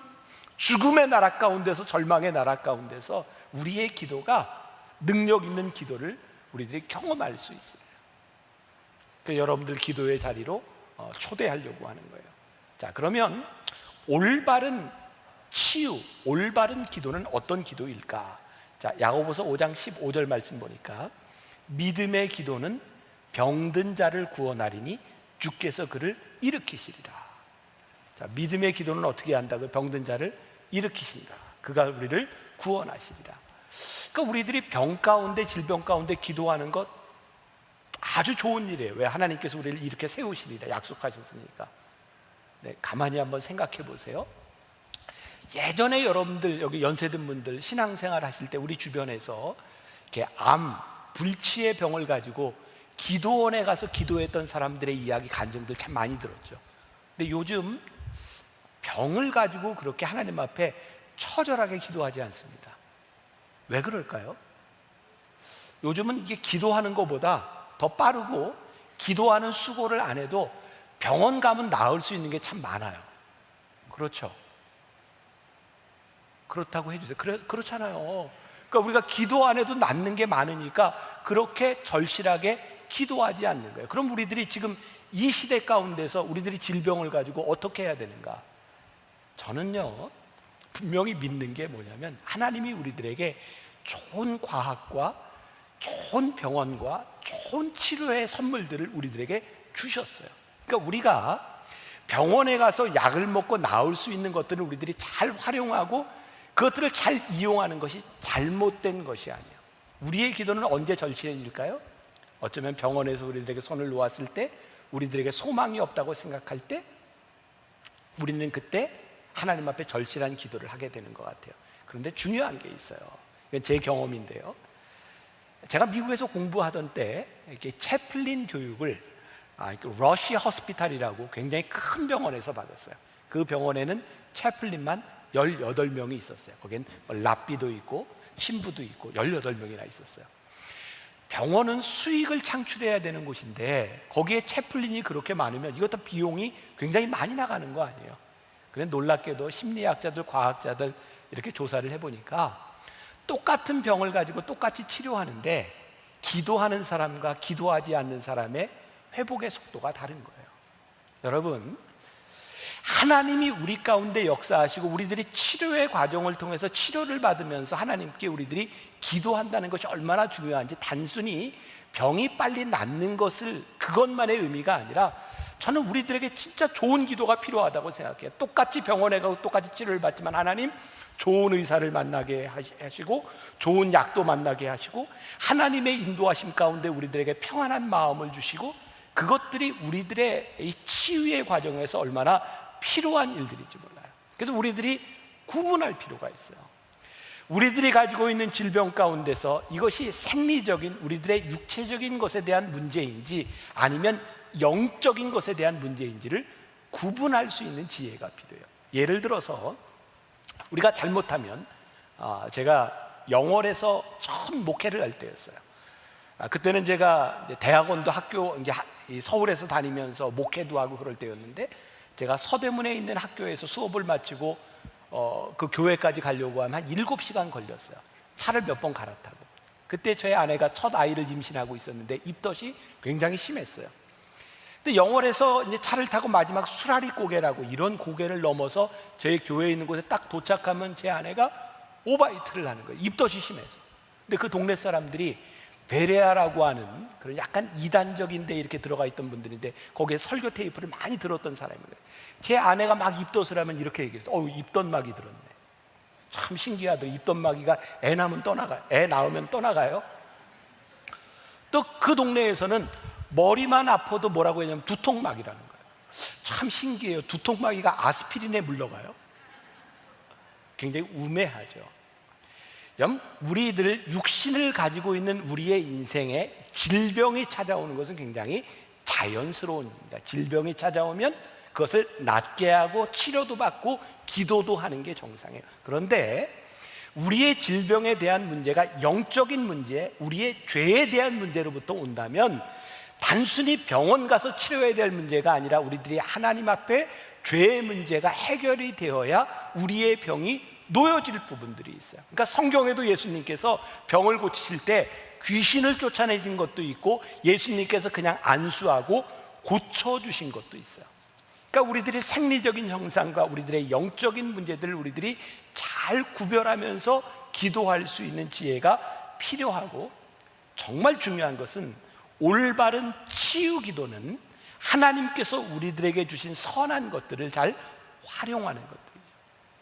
죽음의 나라 가운데서, 절망의 나라 가운데서 우리의 기도가 능력 있는 기도를 우리들이 경험할 수 있어요. 그래서 여러분들 기도의 자리로 초대하려고 하는 거예요. 자, 그러면 올바른 치유, 올바른 기도는 어떤 기도일까? 자, 야고보서 5장 15절 말씀 보니까 믿음의 기도는 병든 자를 구원하리니 주께서 그를 일으키시리라. 자, 믿음의 기도는 어떻게 한다고요? 병든 자를 일으키신다. 그가 우리를 구원하시리라. 그러니까 우리들이 병 가운데, 질병 가운데 기도하는 것 아주 좋은 일이에요. 왜? 하나님께서 우리를 이렇게 세우시리라 약속하셨으니까. 네, 가만히 한번 생각해 보세요. 예전에 여러분들 여기 연세든 분들 신앙생활 하실 때 우리 주변에서 이렇게 암, 불치의 병을 가지고 기도원에 가서 기도했던 사람들의 이야기, 간증들 참 많이 들었죠. 근데 요즘 병을 가지고 그렇게 하나님 앞에 처절하게 기도하지 않습니다. 왜 그럴까요? 요즘은 이게 기도하는 것보다 더 빠르고 기도하는 수고를 안 해도 병원 가면 나을 수 있는 게 참 많아요. 그렇죠? 그렇다고 해주세요. 그렇잖아요. 그러니까 우리가 기도 안 해도 낫는 게 많으니까 그렇게 절실하게 기도하지 않는 거예요. 그럼 우리들이 지금 이 시대 가운데서 우리들이 질병을 가지고 어떻게 해야 되는가? 저는요, 분명히 믿는 게 뭐냐면 하나님이 우리들에게 좋은 과학과 좋은 병원과 좋은 치료의 선물들을 우리들에게 주셨어요. 그러니까 우리가 병원에 가서 약을 먹고 나을 수 있는 것들을 우리들이 잘 활용하고 그것들을 잘 이용하는 것이 잘못된 것이 아니에요. 우리의 기도는 언제 절실해질까요? 어쩌면 병원에서 우리들에게 손을 놓았을 때, 우리들에게 소망이 없다고 생각할 때, 우리는 그때 하나님 앞에 절실한 기도를 하게 되는 것 같아요. 그런데 중요한 게 있어요. 이건 제 경험인데요. 제가 미국에서 공부하던 때 이렇게 채플린 교육을 러시 허스피탈이라고 굉장히 큰 병원에서 받았어요. 그 병원에는 채플린만 18명이 있었어요. 거기엔 랍비도 있고 신부도 있고 18명이나 있었어요. 병원은 수익을 창출해야 되는 곳인데 거기에 채플린이 그렇게 많으면 이것도 비용이 굉장히 많이 나가는 거 아니에요. 그런데 놀랍게도 심리학자들, 과학자들 이렇게 조사를 해보니까 똑같은 병을 가지고 똑같이 치료하는데 기도하는 사람과 기도하지 않는 사람의 회복의 속도가 다른 거예요. 여러분, 하나님이 우리 가운데 역사하시고 우리들이 치료의 과정을 통해서 치료를 받으면서 하나님께 우리들이 기도한다는 것이 얼마나 중요한지, 단순히 병이 빨리 낫는 것을 그것만의 의미가 아니라 저는 우리들에게 진짜 좋은 기도가 필요하다고 생각해요. 똑같이 병원에 가고 똑같이 치료를 받지만 하나님, 좋은 의사를 만나게 하시고 좋은 약도 만나게 하시고 하나님의 인도하심 가운데 우리들에게 평안한 마음을 주시고, 그것들이 우리들의 이 치유의 과정에서 얼마나 필요한 일들인지 몰라요. 그래서 우리들이 구분할 필요가 있어요. 우리들이 가지고 있는 질병 가운데서 이것이 생리적인 우리들의 육체적인 것에 대한 문제인지 아니면 영적인 것에 대한 문제인지를 구분할 수 있는 지혜가 필요해요. 예를 들어서 우리가 잘못하면, 제가 영월에서 처음 목회를 할 때였어요. 그때는 제가 이제 대학원도 학교 이제 서울에서 다니면서 목회도 하고 그럴 때였는데, 제가 서대문에 있는 학교에서 수업을 마치고 그 교회까지 가려고 하면 한 7시간 걸렸어요. 차를 몇 번 갈아타고. 그때 저희 아내가 첫 아이를 임신하고 있었는데 입덧이 굉장히 심했어요. 근데 영월에서 이제 차를 타고 마지막 수라리 고개라고, 이런 고개를 넘어서 저희 교회에 있는 곳에 딱 도착하면 제 아내가 오바이트를 하는 거예요. 입덧이 심해서. 근데 그 동네 사람들이 베레아라고 하는 그런 약간 이단적인 데 이렇게 들어가 있던 분들인데, 거기에 설교 테이프를 많이 들었던 사람이에요. 제 아내가 막 입덧을 하면 이렇게 얘기했어요. 입덧막이 들었네. 참 신기하더라고요. 입덧막이가 애 낳으면 떠나가요. 또 그 동네에서는 머리만 아파도 뭐라고 하냐면 두통막이라는 거예요. 참 신기해요. 두통막이가 아스피린에 물러가요. 굉장히 우매하죠. 우리들 육신을 가지고 있는 우리의 인생에 질병이 찾아오는 것은 굉장히 자연스러운 일입니다. 질병이 찾아오면 그것을 낫게 하고 치료도 받고 기도도 하는 게 정상이에요. 그런데 우리의 질병에 대한 문제가 영적인 문제, 우리의 죄에 대한 문제로부터 온다면 단순히 병원 가서 치료해야 될 문제가 아니라 우리들이 하나님 앞에 죄의 문제가 해결이 되어야 우리의 병이 놓여질 부분들이 있어요. 그러니까 성경에도 예수님께서 병을 고치실 때 귀신을 쫓아내신 것도 있고, 예수님께서 그냥 안수하고 고쳐주신 것도 있어요. 그러니까 우리들의 생리적인 형상과 우리들의 영적인 문제들을 우리들이 잘 구별하면서 기도할 수 있는 지혜가 필요하고, 정말 중요한 것은 올바른 치유 기도는 하나님께서 우리들에게 주신 선한 것들을 잘 활용하는 것들이죠.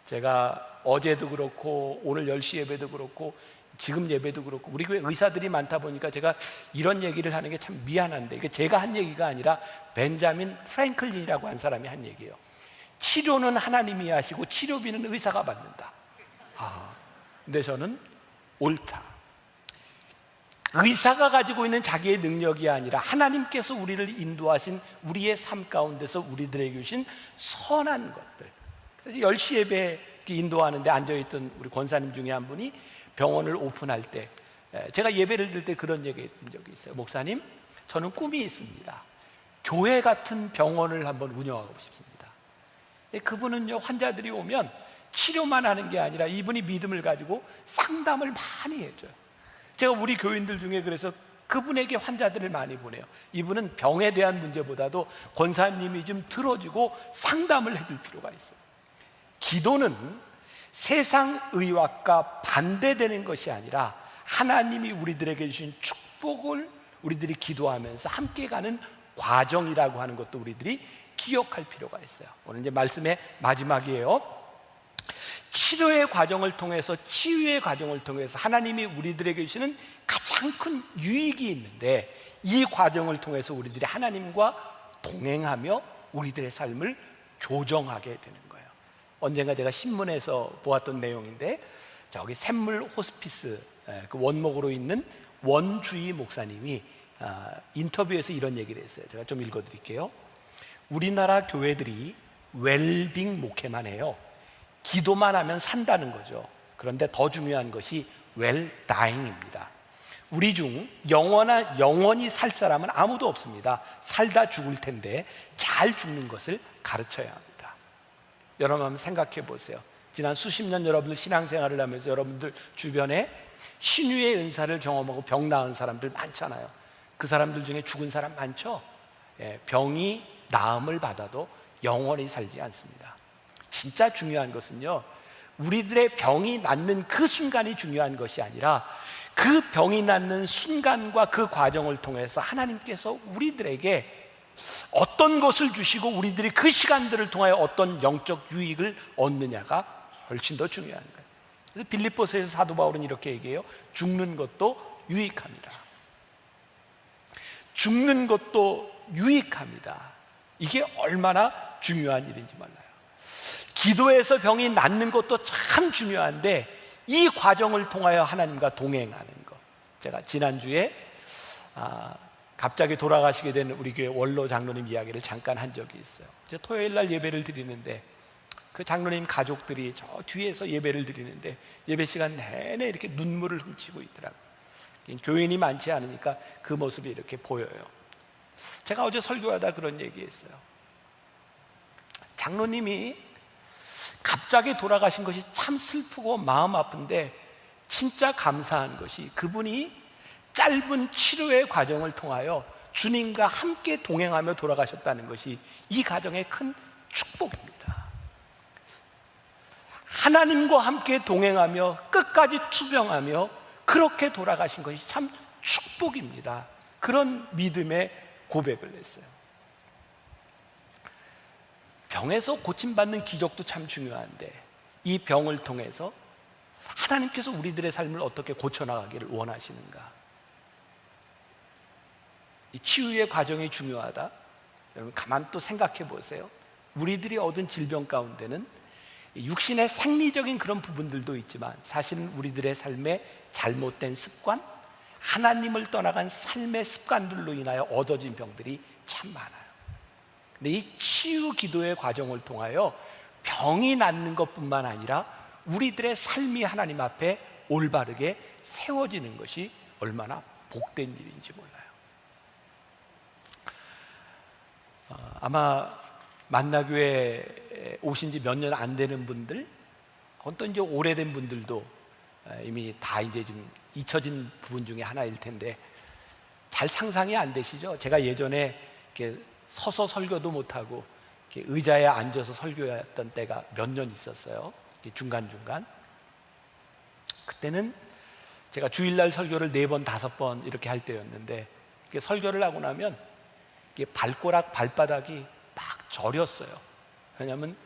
제가 어제도 그렇고 오늘 10시 예배도 그렇고 지금 예배도 그렇고 우리 교회 의사들이 많다 보니까 제가 이런 얘기를 하는 게 참 미안한데, 이게 제가 한 얘기가 아니라 벤자민 프랭클린이라고 한 사람이 한 얘기예요. 치료는 하나님이 하시고 치료비는 의사가 받는다. 근데 저는 옳다. 의사가 가지고 있는 자기의 능력이 아니라 하나님께서 우리를 인도하신 우리의 삶 가운데서 우리들에게 주신 선한 것들. 그래서 10시 예배 인도하는데 앉아있던 우리 권사님 중에 한 분이 병원을 오픈할 때, 제가 예배를 드릴 때 그런 얘기 했던 적이 있어요. 목사님, 저는 꿈이 있습니다. 교회 같은 병원을 한번 운영하고 싶습니다. 그분은요, 환자들이 오면 치료만 하는 게 아니라 이분이 믿음을 가지고 상담을 많이 해줘요. 제가 우리 교인들 중에 그래서 그분에게 환자들을 많이 보내요. 이분은 병에 대한 문제보다도 권사님이 좀 들어주고 상담을 해줄 필요가 있어요. 기도는 세상 의학과 반대되는 것이 아니라 하나님이 우리들에게 주신 축복을 우리들이 기도하면서 함께 가는 과정이라고 하는 것도 우리들이 기억할 필요가 있어요. 오늘 이제 말씀의 마지막이에요. 치료의 과정을 통해서, 치유의 과정을 통해서 하나님이 우리들에게 주시는 가장 큰 유익이 있는데, 이 과정을 통해서 우리들이 하나님과 동행하며 우리들의 삶을 교정하게 되는 거예요. 언젠가 제가 신문에서 보았던 내용인데, 저기 샘물 호스피스 그 원목으로 있는 원주희 목사님이 인터뷰에서 이런 얘기를 했어요. 제가 좀 읽어드릴게요. 우리나라 교회들이 웰빙 목회만 해요. 기도만 하면 산다는 거죠. 그런데 더 중요한 것이 웰다잉입니다. 우리 중 영원히 살 사람은 아무도 없습니다. 살다 죽을 텐데 잘 죽는 것을 가르쳐야 합니다. 여러분 한번 생각해 보세요. 지난 수십 년 여러분들 신앙생활을 하면서 여러분들 주변에 신유의 은사를 경험하고 병 나은 사람들 많잖아요. 그 사람들 중에 죽은 사람 많죠? 병이 나음을 받아도 영원히 살지 않습니다. 진짜 중요한 것은요, 우리들의 병이 낫는 그 순간이 중요한 것이 아니라 그 병이 낫는 순간과 그 과정을 통해서 하나님께서 우리들에게 어떤 것을 주시고 우리들이 그 시간들을 통하여 어떤 영적 유익을 얻느냐가 훨씬 더 중요한 거예요. 그래서 빌립보서에서 사도 바울은 이렇게 얘기해요. 죽는 것도 유익합니다. 죽는 것도 유익합니다. 이게 얼마나 중요한 일인지 몰라요. 기도에서 병이 낫는 것도 참 중요한데, 이 과정을 통하여 하나님과 동행하는 것. 제가 지난주에 갑자기 돌아가시게 된 우리 교회 원로 장로님 이야기를 잠깐 한 적이 있어요. 이제 토요일 날 예배를 드리는데 그 장로님 가족들이 저 뒤에서 예배를 드리는데 예배 시간 내내 이렇게 눈물을 훔치고 있더라고요. 교인이 많지 않으니까 그 모습이 이렇게 보여요. 제가 어제 설교하다 그런 얘기했어요. 장로님이 갑자기 돌아가신 것이 참 슬프고 마음 아픈데 진짜 감사한 것이 그분이 짧은 치료의 과정을 통하여 주님과 함께 동행하며 돌아가셨다는 것이 이 가정의 큰 축복입니다. 하나님과 함께 동행하며 끝까지 투병하며 그렇게 돌아가신 것이 참 축복입니다. 그런 믿음의 고백을 했어요. 병에서 고침받는 기적도 참 중요한데 이 병을 통해서 하나님께서 우리들의 삶을 어떻게 고쳐나가기를 원하시는가? 이 치유의 과정이 중요하다. 여러분 가만 또 생각해 보세요. 우리들이 얻은 질병 가운데는 육신의 생리적인 그런 부분들도 있지만 사실은 우리들의 삶의 잘못된 습관, 하나님을 떠나간 삶의 습관들로 인하여 얻어진 병들이 참 많아요. 근데 이 치유 기도의 과정을 통하여 병이 낫는 것뿐만 아니라 우리들의 삶이 하나님 앞에 올바르게 세워지는 것이 얼마나 복된 일인지 몰라요. 아마 만나교회 오신 지 몇 년 안 되는 분들, 어떤 이제 오래된 분들도 이미 다 이제 좀 잊혀진 부분 중에 하나일 텐데 잘 상상이 안 되시죠? 제가 예전에 이렇게 서서 설교도 못하고 이렇게 의자에 앉아서 설교했던 때가 몇 년 있었어요. 중간중간. 그때는 제가 주일날 설교를 4번, 5번 이렇게 할 때였는데 이렇게 설교를 하고 나면 이게 발가락, 발바닥이 막 저렸어요. 왜냐하면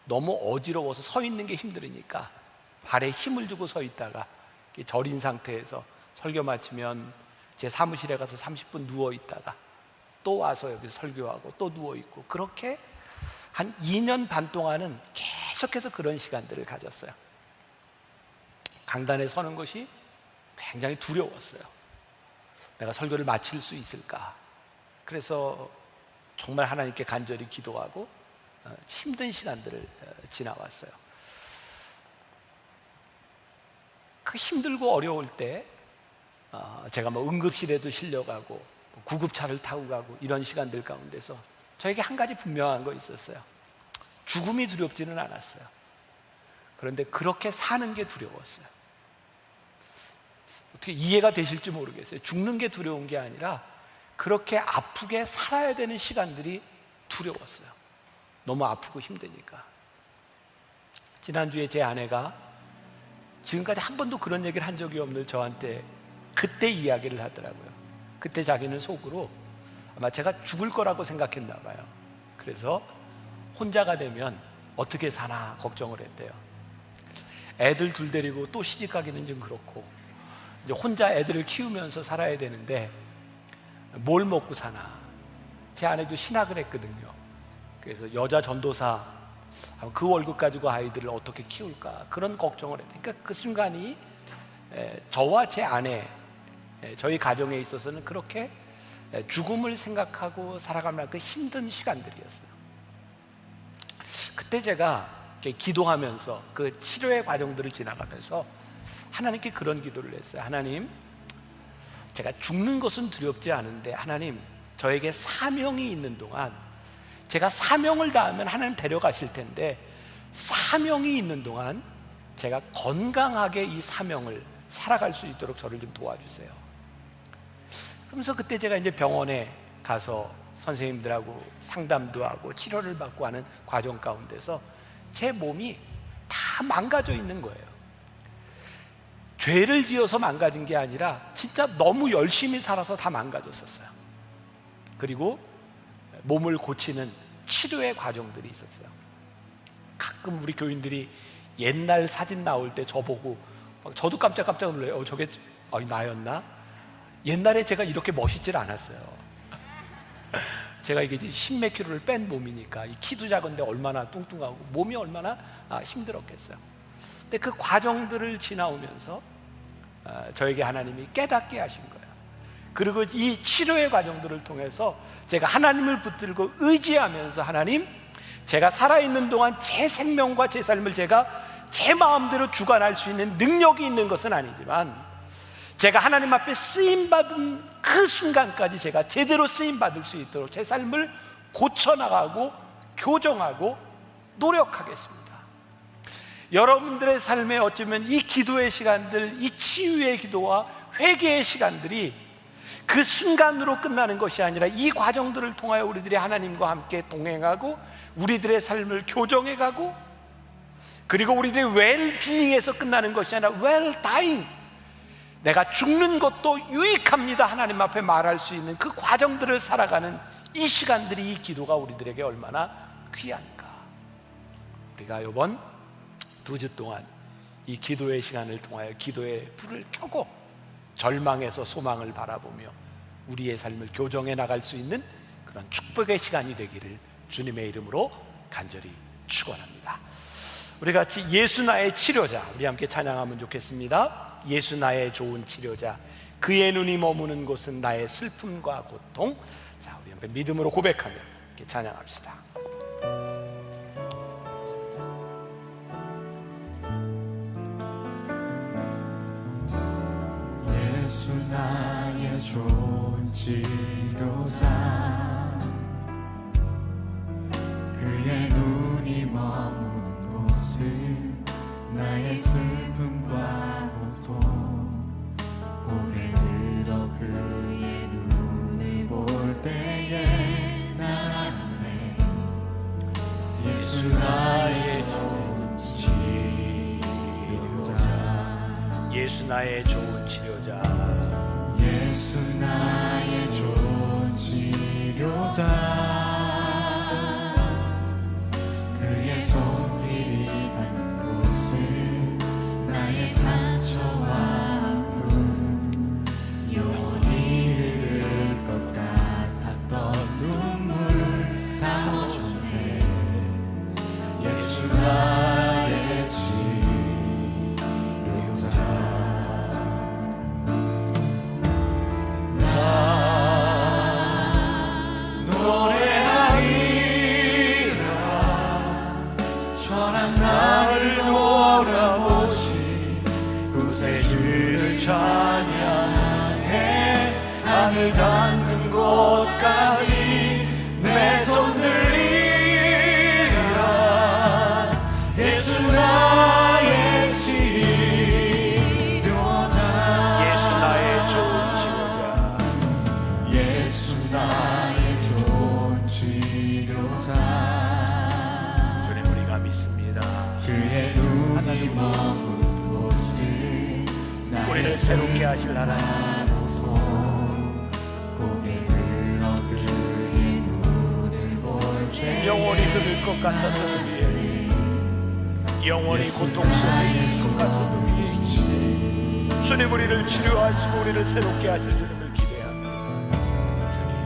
너무 어지러워서 서 있는 게 힘들으니까 발에 힘을 주고 서 있다가 저린 상태에서 설교 마치면 제 사무실에 가서 30분 누워 있다가 또 와서 여기서 설교하고 또 누워 있고 그렇게 한 2년 반 동안은 계속해서 그런 시간들을 가졌어요. 강단에 서는 것이 굉장히 두려웠어요. 내가 설교를 마칠 수 있을까? 그래서 정말 하나님께 간절히 기도하고 힘든 시간들을 지나왔어요. 그 힘들고 어려울 때 제가 뭐 응급실에도 실려가고 구급차를 타고 가고 이런 시간들 가운데서 저에게 한 가지 분명한 거 있었어요. 죽음이 두렵지는 않았어요. 그런데 그렇게 사는 게 두려웠어요. 어떻게 이해가 되실지 모르겠어요. 죽는 게 두려운 게 아니라 그렇게 아프게 살아야 되는 시간들이 두려웠어요. 너무 아프고 힘드니까. 지난주에 제 아내가 지금까지 한 번도 그런 얘기를 한 적이 없는 저한테 그때 이야기를 하더라고요. 그때 자기는 속으로 아마 제가 죽을 거라고 생각했나 봐요. 그래서 혼자가 되면 어떻게 사나 걱정을 했대요. 애들 둘 데리고 또 시집 가기는 좀 그렇고 이제 혼자 애들을 키우면서 살아야 되는데 뭘 먹고 사나. 제 아내도 신학을 했거든요. 그래서 여자 전도사 그 월급 가지고 아이들을 어떻게 키울까 그런 걱정을 했대요. 그러니까 그 순간이 저와 제 아내 저희 가정에 있어서는 그렇게 죽음을 생각하고 살아가는 그 힘든 시간들이었어요. 그때 제가 기도하면서 그 치료의 과정들을 지나가면서 하나님께 그런 기도를 했어요. 하나님, 제가 죽는 것은 두렵지 않은데 하나님, 저에게 사명이 있는 동안 제가 사명을 다하면 하나님 데려가실 텐데 사명이 있는 동안 제가 건강하게 이 사명을 살아갈 수 있도록 저를 좀 도와주세요. 그러면서 그때 제가 이제 병원에 가서 선생님들하고 상담도 하고 치료를 받고 하는 과정 가운데서 제 몸이 다 망가져 있는 거예요. 죄를 지어서 망가진 게 아니라 진짜 너무 열심히 살아서 다 망가졌었어요. 그리고 몸을 고치는 치료의 과정들이 있었어요. 가끔 우리 교인들이 옛날 사진 나올 때 저보고 저도 깜짝깜짝 놀라요. 저게 나였나? 옛날에 제가 이렇게 멋있질 않았어요. 제가 이게 10몇 킬로를 뺀 몸이니까 이 키도 작은데 얼마나 뚱뚱하고 몸이 얼마나 힘들었겠어요. 근데 그 과정들을 지나오면서 저에게 하나님이 깨닫게 하신 거예요. 그리고 이 치료의 과정들을 통해서 제가 하나님을 붙들고 의지하면서, 하나님, 제가 살아있는 동안 제 생명과 제 삶을 제가 제 마음대로 주관할 수 있는 능력이 있는 것은 아니지만, 제가 하나님 앞에 쓰임받은 그 순간까지 제가 제대로 쓰임받을 수 있도록 제 삶을 고쳐나가고 교정하고 노력하겠습니다. 여러분들의 삶에 어쩌면 이 기도의 시간들, 이 치유의 기도와 회개의 시간들이 그 순간으로 끝나는 것이 아니라 이 과정들을 통하여 우리들이 하나님과 함께 동행하고 우리들의 삶을 교정해가고, 그리고 우리들의 웰비잉에서 끝나는 것이 아니라 웰다잉, 내가 죽는 것도 유익합니다 하나님 앞에 말할 수 있는 그 과정들을 살아가는 이 시간들이, 이 기도가 우리들에게 얼마나 귀한가. 우리가 이번 2주 동안 이 기도의 시간을 통하여 기도의 불을 켜고 절망에서 소망을 바라보며 우리의 삶을 교정해 나갈 수 있는 그런 축복의 시간이 되기를 주님의 이름으로 간절히 축원합니다. 우리 같이 예수 나의 치료자, 우리 함께 찬양하면 좋겠습니다. 예수 나의 좋은 치료자, 그의 눈이 머무는 곳은 나의 슬픔과 고통. 자, 우리 함께 믿음으로 고백하며 이렇게 찬양합시다. 예수 나의 좋은 치료자, 그의 눈이 머무는 곳은 나의 슬픔과 고통. 고개 들어 그의 눈을 볼 때에 나네. 예수 나의 좋은 치료자, 예수 나의 좋은 치료자, 예수 나의 좋은 치료자, 그의 손길이 닿는 곳은 나의 상처와 아픔, 영원히 흐를 것 같았던 눈물 닦아줬네. 예수 나의 치료자, 찬양해 하늘 닿는 곳까지 내 손 들리라. 예수 나의 치료자, 예수 나의 좋은 치료자, 예수 나의 좋은 치료자. 주님, 우리가 믿습니다. 그의 눈이 머문 곳은 우리를 새롭게 하실 하나님, 고개 들어 그의 눈을 볼 때 영원히 흐를 것 같았던 우리의, 영원히 고통 속에 있을 것 같은 우리, 주님 우리를 치료하시고 우리를 새롭게 하실 주님을 기대합니다.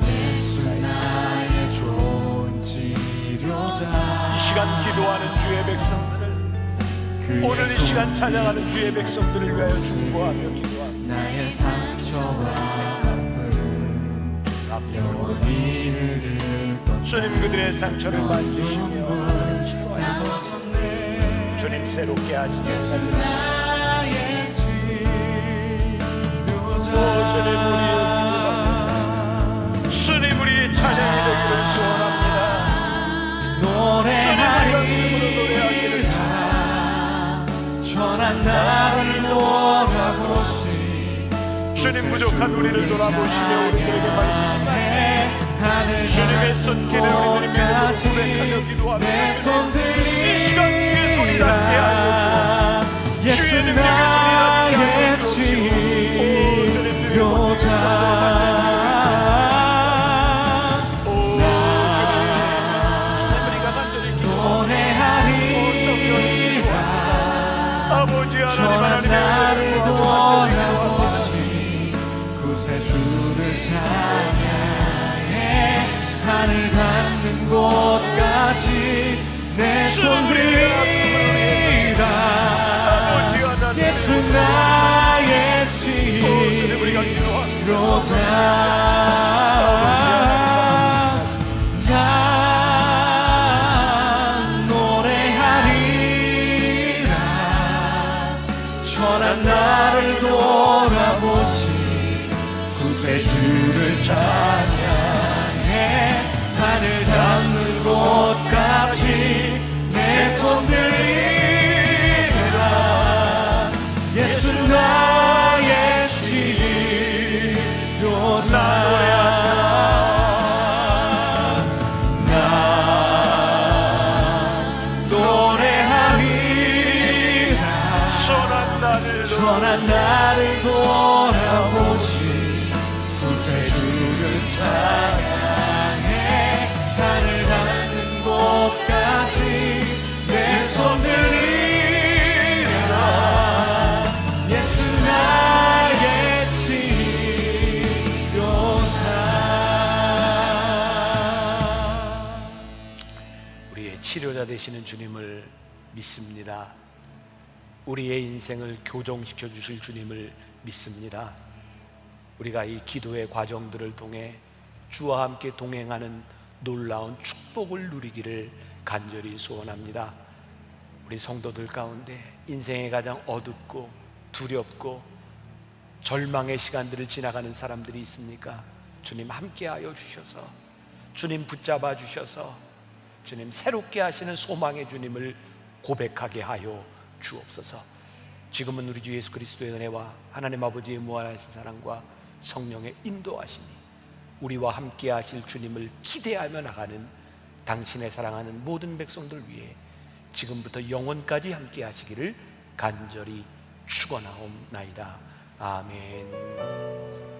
예수 나의 좋은 치료자, 이 시간 기도하는 주의 백성들을, 오늘 이 시간 찬양하는 주의 백성들을 위하여 중보하며 기도합니다. 나의 상처와 아픔, 영원히 흐를 것 주님 그들의 상처를 만지시며 그들을 치료하시고 주님 새롭게 하시며 나의 치료자. 주님 우리의 찬양이 되기를 소원합니다. 노래하리라, 전한 나를 돌아보시. 주님 부족한 우리를 돌아보시며 우리들에게 말씀하시네. 주님의 손길을 우리들이 믿음으로 고백하며 기도하며 내 손 시간 주의 소리 닿게 하여 주옵소서. 예수 나의 치료자, 노래하리라. 아버지 전한 하나님, 나를 돌아보시. 구세주를 찬양해 하늘 닿는 곳까지 내 손 들리라. 예수 나의 치료자, 하시려다 난 노래하리라 천한 나를 돌아보시 구세주를 찬양해 하늘 닿는 곳까지 내 손 들이라 예수 나의 치료자 나 노래하리라 선한 나를 돌아보시 구세주를 찬양해 하늘 닿는 곳까지 내 손 들이라 예수 나의 치료자 우리의 치료자 되시는 주님을 믿습니다. 우리의 인생을 교정시켜 주실 주님을 믿습니다. 우리가 이 기도의 과정들을 통해 주와 함께 동행하는 놀라운 축복을 누리기를 간절히 소원합니다. 우리 성도들 가운데 인생의 가장 어둡고 두렵고 절망의 시간들을 지나가는 사람들이 있습니까? 주님 함께하여 주셔서, 주님 붙잡아 주셔서 주님 새롭게 하시는 소망의 주님을 고백하게 하여 주옵소서. 지금은 우리 주 예수 그리스도의 은혜와 하나님 아버지의 무한하신 사랑과 성령의 인도하심이 우리와 함께 하실 주님을 기대하며 나가는 당신의 사랑하는 모든 백성들 위해 지금부터 영원까지 함께 하시기를 간절히 축원하옵나이다. 아멘.